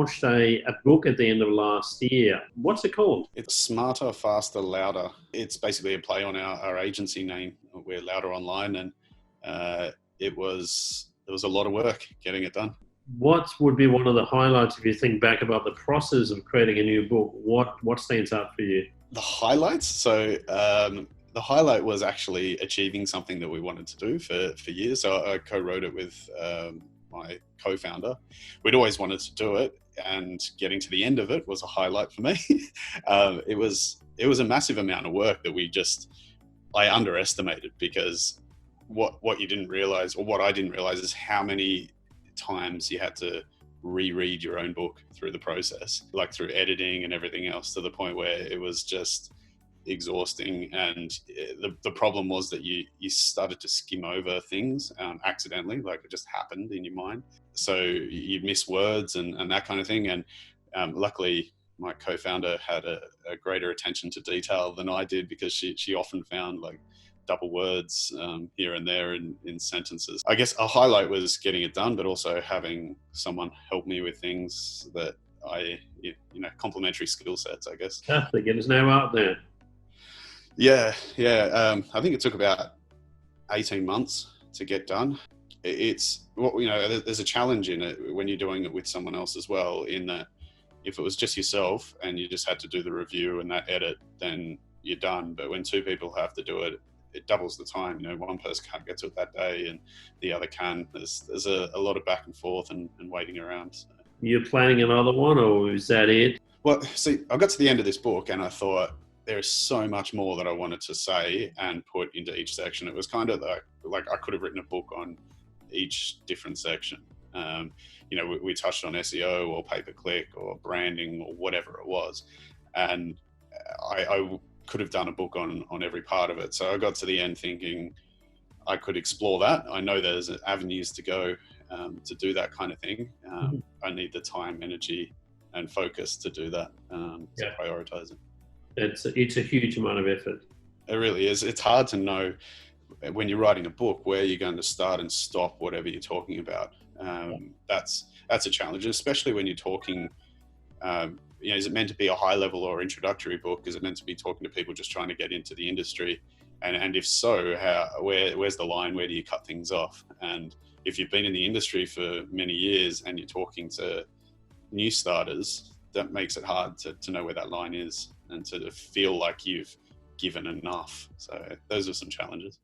launched a book at the end of last year. What's it called? It's Smarter, Faster, Louder. It's basically a play on our agency name. We're Louder Online, and it was a lot of work getting it done. What would be one of the highlights if you think back about the process of creating a new book? What stands out for you? The highlights? So the highlight was actually achieving something that we wanted to do for years. So I co-wrote it with my co-founder. We'd always wanted to do it, and getting to the end of it was a highlight for me. It was a massive amount of work that I underestimated, because what you didn't realize, or what I didn't realize, is how many times you had to reread your own book through the process, like through editing and everything else, to the point where it was just exhausting. And the problem was that you started to skim over things accidentally, like it just happened in your mind. So you'd miss words and that kind of thing. And luckily, my co-founder had a greater attention to detail than I did, because she often found like double words here and there in sentences. I guess a highlight was getting it done, but also having someone help me with things that complementary skill sets, I guess. Fantastic. It is now out there. Yeah. I think it took about 18 months to get done. There's a challenge in it when you're doing it with someone else as well, in that if it was just yourself and you just had to do the review and that edit, then you're done. But when two people have to do it, it doubles the time. One person can't get to it that day and the other can. There's a lot of back and forth and waiting around. So. You're planning another one, or is that it? Well, see, I got to the end of this book and I thought, there is so much more that I wanted to say and put into each section. It was kind of like I could have written a book on each different section. We touched on SEO or pay-per-click or branding or whatever it was. And I could have done a book on every part of it. So I got to the end thinking I could explore that. I know there's avenues to go to do that kind of thing. I need the time, energy, and focus to do that, to prioritize it. It's a huge amount of effort. It really is. It's hard to know when you're writing a book where you're going to start and stop whatever you're talking about. That's a challenge, especially when you're talking. Is it meant to be a high level or introductory book? Is it meant to be talking to people just trying to get into the industry? And if so, where's the line? Where do you cut things off? And if you've been in the industry for many years and you're talking to new starters, that makes it hard to know where that line is and to feel like you've given enough. So those are some challenges.